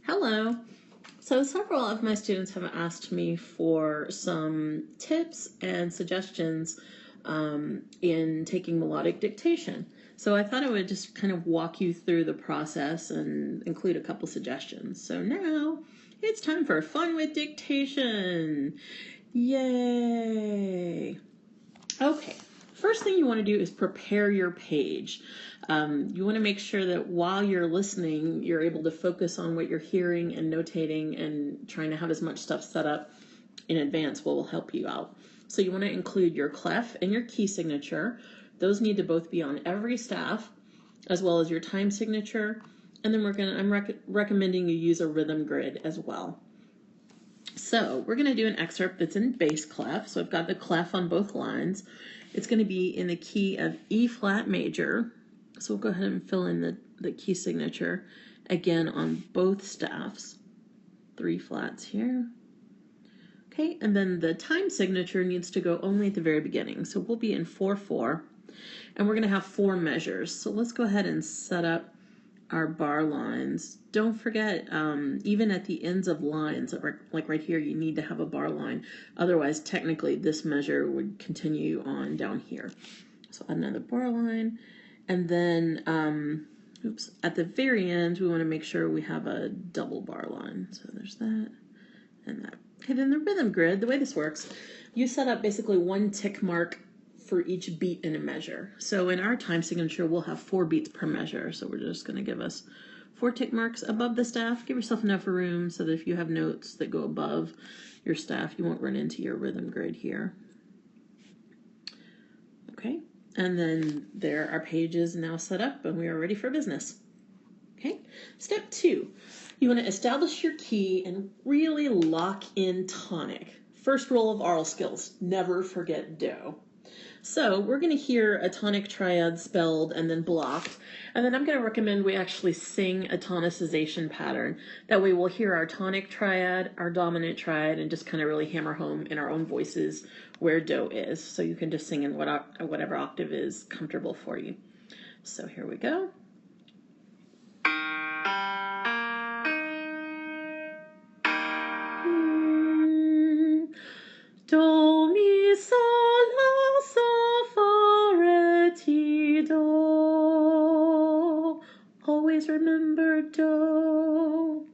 Hello. So several of my students have asked me for some tips and suggestions in taking melodic dictation. So I thought I would just kind of walk you through the process and include a couple suggestions. So now it's time for fun with dictation. Yay! Okay, first thing you want to do is prepare your page. You want to make sure that while you're listening, you're able to focus on what you're hearing and notating and trying to have as much stuff set up in advance will help you out. So you want to include your clef and your key signature. Those need to both be on every staff, as well as your time signature. And then I'm recommending you use a rhythm grid as well. So we're going to do an excerpt that's in bass clef. So I've got the clef on both lines. It's going to be in the key of E flat major. So we'll go ahead and fill in the key signature again on both staffs. 3 flats here. Okay, and then the time signature needs to go only at the very beginning. So we'll be in 4/4, and we're going to have 4 measures. So let's go ahead and set up our bar lines. Don't forget, even at the ends of lines, like right here, you need to have a bar line. Otherwise, technically, this measure would continue on down here. So another bar line. And then, at the very end, we want to make sure we have a double bar line. So there's that and that. Okay, then the rhythm grid, the way this works, you set up basically 1 tick mark for each beat in a measure. So in our time signature, we'll have 4 beats per measure. So we're just going to give us 4 tick marks above the staff. Give yourself enough room so that if you have notes that go above your staff, you won't run into your rhythm grid here. Okay, and then there our page is now set up and we are ready for business. Okay, step 2, you want to establish your key and really lock in tonic. First rule of oral skills, never forget do. So we're going to hear a tonic triad spelled and then blocked, and then I'm going to recommend we actually sing a tonicization pattern. That way we'll hear our tonic triad, our dominant triad, and just kind of really hammer home in our own voices where do is. So you can just sing in whatever octave is comfortable for you. So here we go. Do, mi, sol, la, sol, fa, re, ti, do. Always remember do.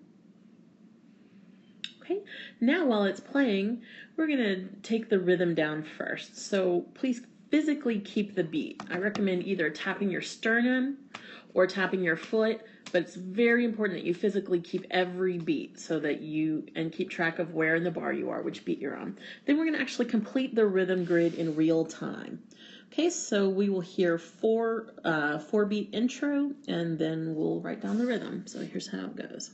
Okay, now while it's playing, we're going to take the rhythm down first. So please physically keep the beat. I recommend either tapping your sternum or tapping your foot, but it's very important that you physically keep every beat so that and keep track of where in the bar you are, which beat you're on. Then we're going to actually complete the rhythm grid in real time. Okay, so we will hear 4 beat intro, and then we'll write down the rhythm. So here's how it goes.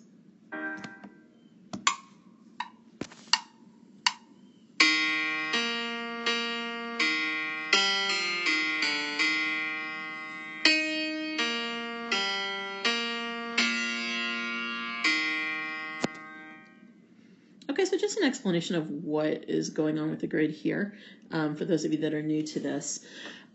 Okay, so just an explanation of what is going on with the grid here, for those of you that are new to this.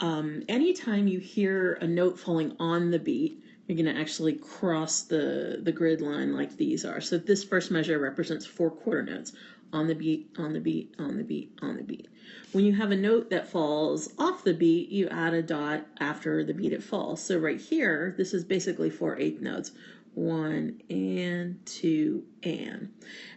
Anytime you hear a note falling on the beat, you're going to actually cross the grid line like these are. So this first measure represents 4 quarter notes. On the beat, on the beat, on the beat, on the beat. When you have a note that falls off the beat, you add a dot after the beat it falls. So right here, this is basically 4 eighth notes. 1 and 2 and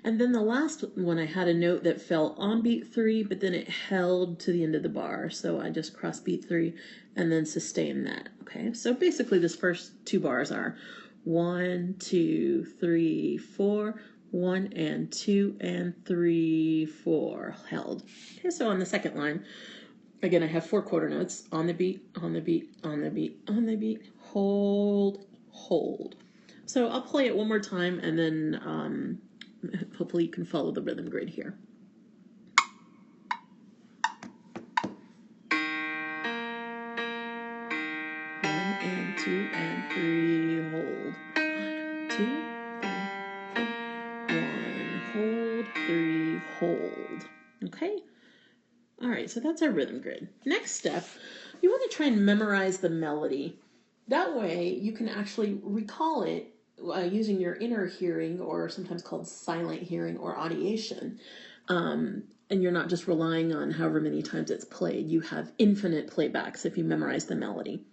then the last one, I had a note that fell on beat 3, but then it held to the end of the bar, so I just crossed beat 3 and then sustained that. Okay, so basically this first 2 bars are 1 2 3 4, 1 and 2 and 3 4 held. Okay, so on the second line, again I have 4 quarter notes on the beat, on the beat, on the beat, on the beat, hold, hold. So I'll play it one more time, and then hopefully you can follow the rhythm grid here. 1 and 2 and 3, hold. 2, 3, 4, 1, hold, 3, hold. Okay? All right, so that's our rhythm grid. Next step, you want to try and memorize the melody. That way you can actually recall it using your inner hearing, or sometimes called silent hearing or audiation, and you're not just relying on however many times it's played. You have infinite playbacks if you memorize the melody.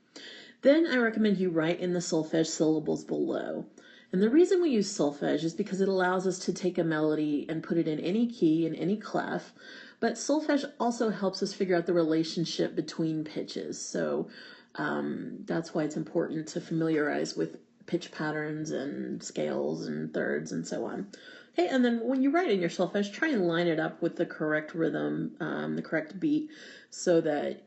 Then I recommend you write in the solfege syllables below. And the reason we use solfege is because it allows us to take a melody and put it in any key, in any clef. But solfege also helps us figure out the relationship between pitches. So that's why it's important to familiarize with pitch patterns and scales and thirds and so on. Okay, and then when you write in your solfege, try and line it up with the correct rhythm, the correct beat, so that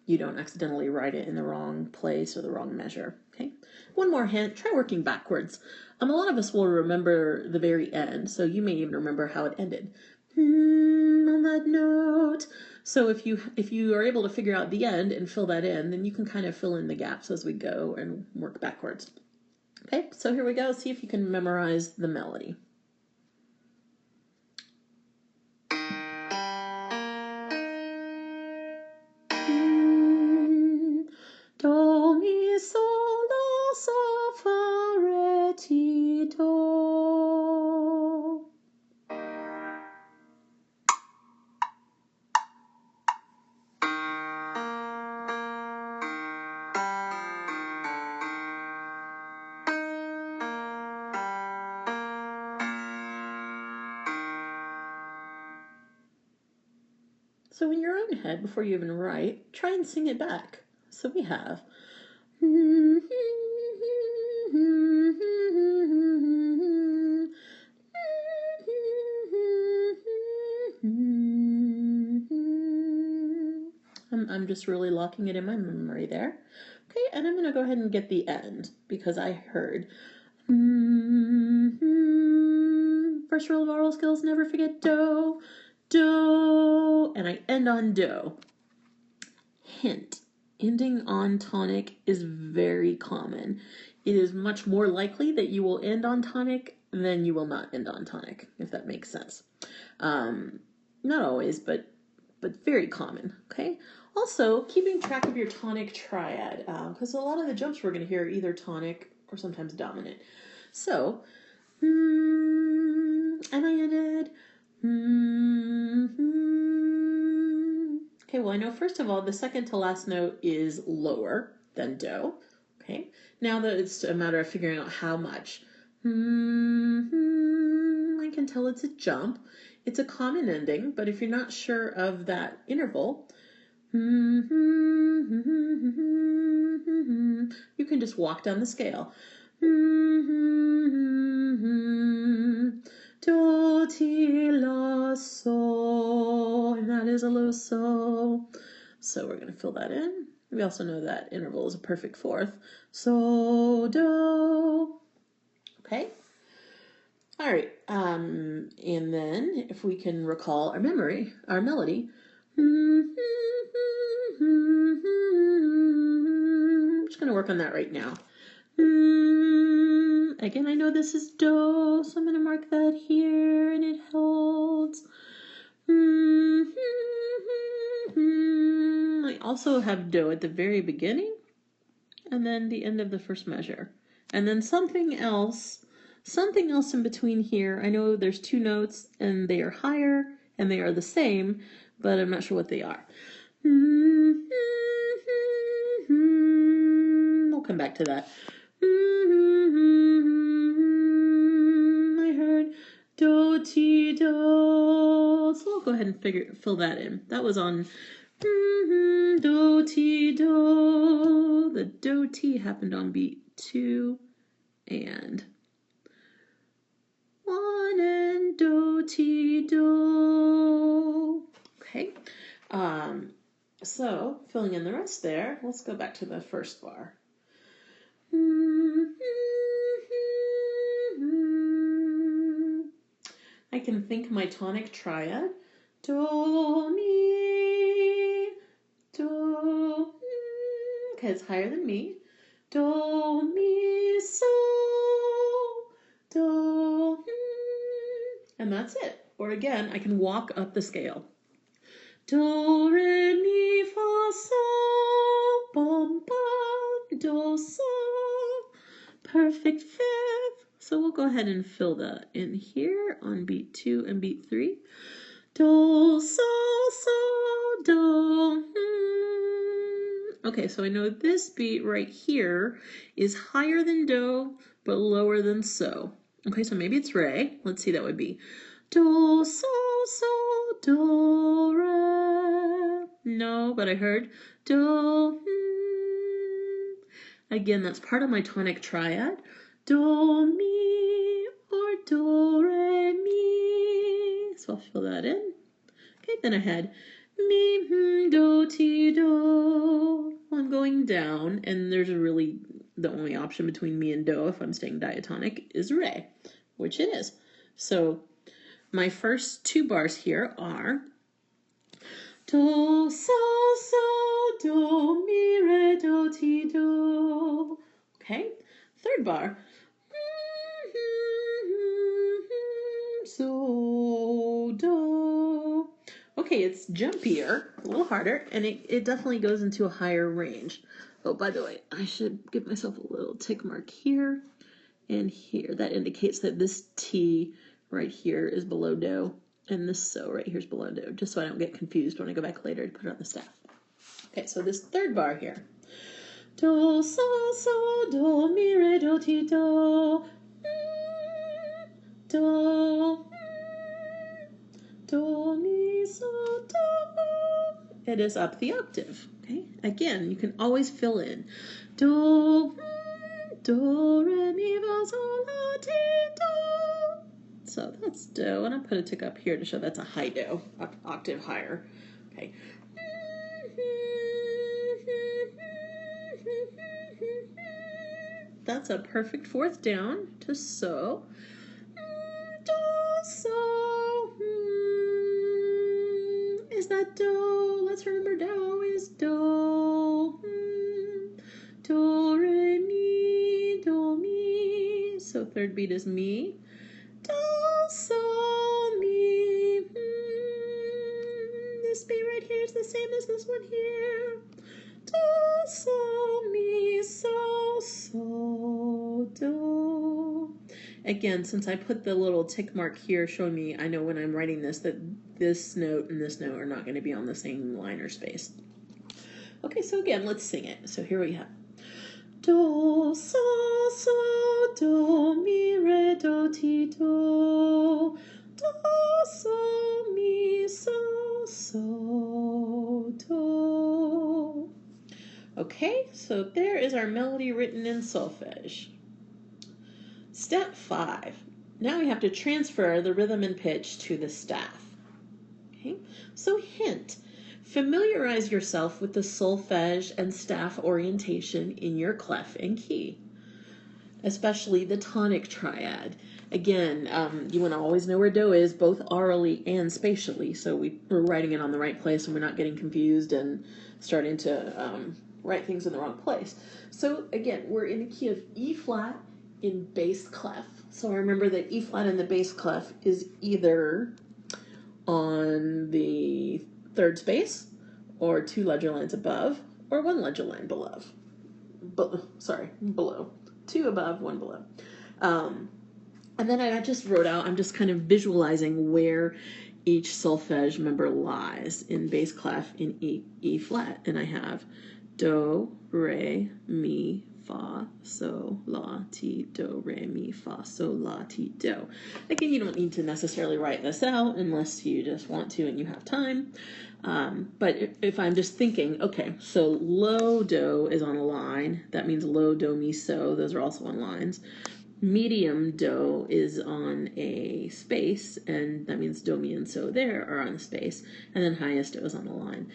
you don't accidentally write it in the wrong place or the wrong measure. Okay. One more hint, try working backwards. A lot of us will remember the very end, so you may even remember how it ended. On that note. So if you are able to figure out the end and fill that in, then you can kind of fill in the gaps as we go and work backwards. Okay, so here we go. See if you can memorize the melody. Do, mi, sol, do, sol, fa, re, ti, do. So in your own head, before you even write, try and sing it back. So we have. I'm just really locking it in my memory there. Okay, and I'm going to go ahead and get the end, because I heard. First rule of oral skills, never forget do, do, and I end on do. Hint, ending on tonic is very common. It is much more likely that you will end on tonic than you will not end on tonic, if that makes sense. Not always, but very common, okay? Also, keeping track of your tonic triad, because a lot of the jumps we're going to hear are either tonic or sometimes dominant. So, and I ended. Okay, well, I know first of all, the second to last note is lower than do. Okay, now that it's a matter of figuring out how much. I can tell it's a jump. It's a common ending, but if you're not sure of that interval, you can just walk down the scale. Do, ti, la, so, and that is a low so. So we're going to fill that in. We also know that interval is a perfect fourth. So, do. Okay. All right. And then if we can recall our melody. I'm just going to work on that right now. Again, I know this is do, so I'm going to mark that here, and it holds. I also have do at the very beginning, and then the end of the first measure. And then something else in between here. I know there's two notes, and they are higher, and they are the same, but I'm not sure what they are. We'll come back to that. I heard do, ti, do. So we'll go ahead and fill that in. That was on do, ti, do. The do, ti happened on beat 2 and 1 and do, ti, do. Okay. So filling in the rest there, let's go back to the first bar. I can think my tonic triad. Do, mi, do, okay, it's higher than me. Do, mi, so, do, and that's it. Or again, I can walk up the scale. Do, re, mi, fa, sol, bum, bum, do, sol, perfect fifth. So we'll go ahead and fill that in here on beat 2 and beat 3. Do, so, do. Okay, so I know this beat right here is higher than do, but lower than so. Okay, so maybe it's re. Let's see, that would be do, so, do, re. No, but I heard do. Again, that's part of my tonic triad. Do, mi, or do, re, mi. So I'll fill that in. Okay, then I had mi, do, ti, do. Well, I'm going down, and there's really the only option between mi and do, if I'm staying diatonic, is re, which it is. So my first 2 bars here are do, so, do, mi, re, do, ti, do. Okay, third bar. So, do. Okay, it's jumpier, a little harder, and it definitely goes into a higher range. Oh, by the way, I should give myself a little tick mark here and here. That indicates that this T right here is below do, and this so right here is below do, just so I don't get confused when I go back later to put it on the staff. Okay, so this third bar here. Do, so, do, mi, re, do, ti, do. Do, do, mi, so, do. It is up the octave. Okay, again, you can always fill in. Do, do, re, mi, fa, sol, la, ti, do. So that's do, and I'll put a tick up here to show that's a high do, octave higher. Okay. That's a perfect fourth down to so. Do, so. Is that do? Let's remember do is do. Do, re, mi, do, mi. So third beat is mi. Do, so, mi. This beat right here is the same as this one here. Do, so, mi, so, do. Again, since I put the little tick mark here showing me, I know when I'm writing this that this note and this note are not going to be on the same line or space. Okay, so again, let's sing it. So here we have do, so, do, mi, re, do, ti, do. Do, so, mi, so, do. Okay, so there is our melody written in solfege. Step 5. Now we have to transfer the rhythm and pitch to the staff. Okay, so hint. Familiarize yourself with the solfege and staff orientation in your clef and key, especially the tonic triad. Again, you want to always know where do is, both aurally and spatially, so we're writing it on the right place and we're not getting confused and starting to write things in the wrong place. So again, we're in the key of E flat in bass clef. So remember that E flat in the bass clef is either on the 3rd space, or 2 ledger lines above, or 1 ledger line below. Below. 2 above, 1 below. And then I just wrote out, I'm just kind of visualizing where each solfege member lies in bass clef in E flat. And I have do, re, mi, fa, sol, la, ti, do, re, mi, fa, sol, la, ti, do. Again, you don't need to necessarily write this out unless you just want to and you have time. But if I'm just thinking, okay, so low do is on a line. That means low, do, mi, so. Those are also on lines. Medium do is on a space, and that means do, mi, and so there are on a space. And then highest do is on a line.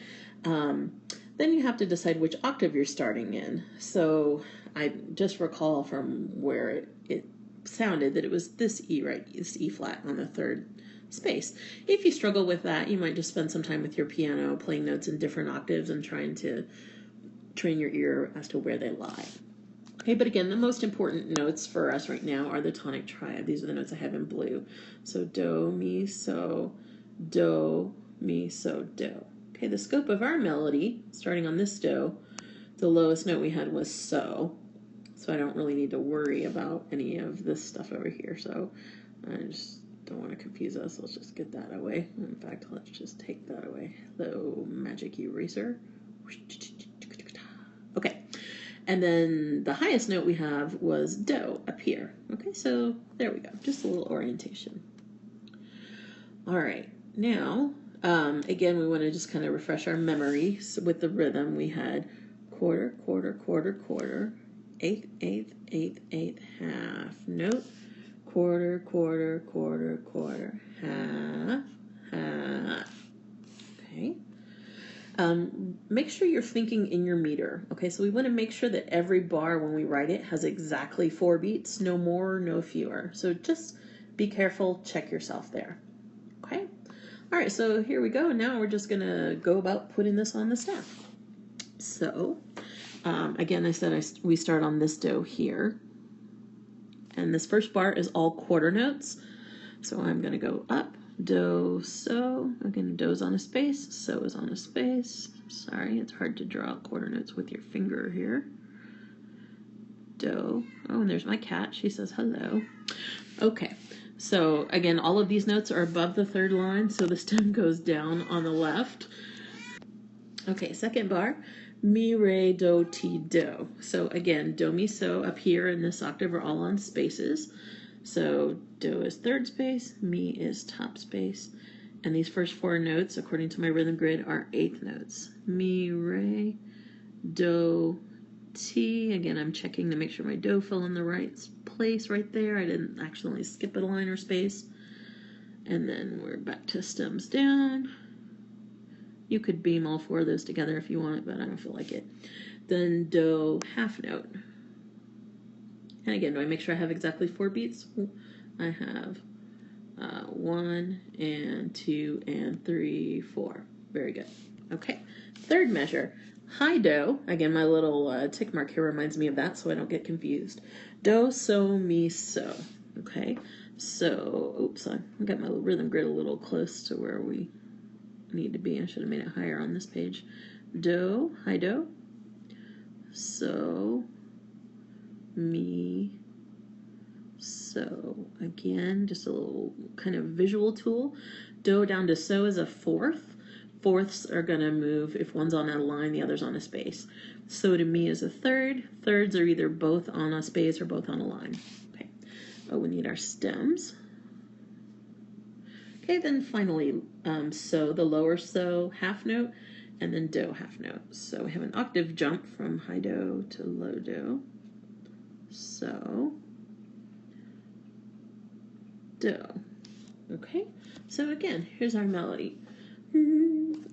Then you have to decide which octave you're starting in. So I just recall from where it sounded that it was this E, right? This E flat on the 3rd space. If you struggle with that, you might just spend some time with your piano playing notes in different octaves and trying to train your ear as to where they lie. Okay, but again, the most important notes for us right now are the tonic triad. These are the notes I have in blue. So do, mi, so, do, mi, so, do. Okay, the scope of our melody, starting on this do, the lowest note we had was so. So I don't really need to worry about any of this stuff over here. So I just don't want to confuse us. Let's just get that away. In fact, let's just take that away. Hello, magic eraser. Okay. And then the highest note we have was do up here. Okay, so there we go. Just a little orientation. All right. Now, again, we want to just kind of refresh our memory. So with the rhythm, we had quarter, quarter, quarter, quarter, eighth, eighth, eighth, eighth, half note, quarter, quarter, quarter, quarter, half, half. Okay. Make sure you're thinking in your meter. Okay, so we want to make sure that every bar when we write it has exactly 4 beats, no more, no fewer. So just be careful, check yourself there. Okay. All right, so here we go. Now we're just gonna go about putting this on the staff. So, again, I said we start on this do here. And this first bar is all quarter notes. So I'm gonna go up, do, so. Again, do's on a space, so is on a space. Sorry, it's hard to draw quarter notes with your finger here. Do. Oh, and there's my cat. She says hello. Okay. So again, all of these notes are above the third line, so the stem goes down on the left. Okay, second bar, mi, re, do, ti, do. So again, do, mi, so up here in this octave are all on spaces. So do is third space, mi is top space, and these first 4 notes, according to my rhythm grid, are 8th notes. Mi, re, do, ti. Again, I'm checking to make sure my do fell in the right place right there. I didn't accidentally skip a line or space. And then we're back to stems down. You could beam all 4 of those together if you want, but I don't feel like it. Then do, half note. And again, do I make sure I have exactly 4 beats? I have 1 and 2 and 3, 4. Very good. Okay, third measure. High do, again, my little tick mark here reminds me of that so I don't get confused. Do, so, mi, so. Okay, so, oops, I got my rhythm grid a little close to where we need to be. I should have made it higher on this page. Do, high do, so, mi, so. Again, just a little kind of visual tool. Do down to so is a 4th. 4ths are going to move if one's on a line, the other's on a space. So to mi is a 3rd. 3rds are either both on a space or both on a line. Okay. Oh, we need our stems. Okay, then finally, so the lower so half note, and then do half note. So we have an octave jump from high do to low do. So, do. Okay, so again, here's our melody.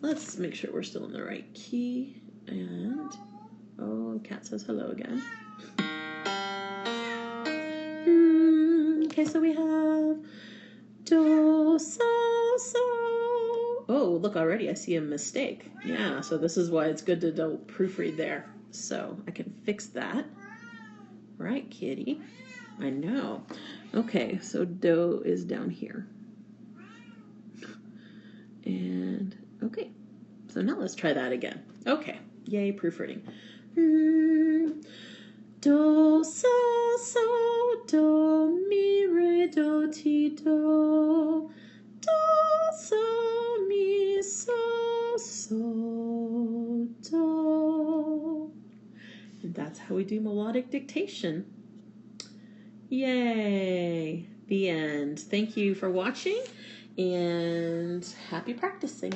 Let's make sure we're still in the right key. And, oh, cat says hello again. Okay, so we have do, so, so. Oh, look, already I see a mistake. Yeah, so this is why it's good to don't proofread there. So I can fix that. Right, kitty. I know. Okay, so do is down here. And, okay. So now let's try that again. Okay, yay, proofreading. Do, so, so, do, mi, re, do, ti, do. Do, so, mi, so, so, do. And that's how we do melodic dictation. Yay! The end. Thank you for watching, and happy practicing.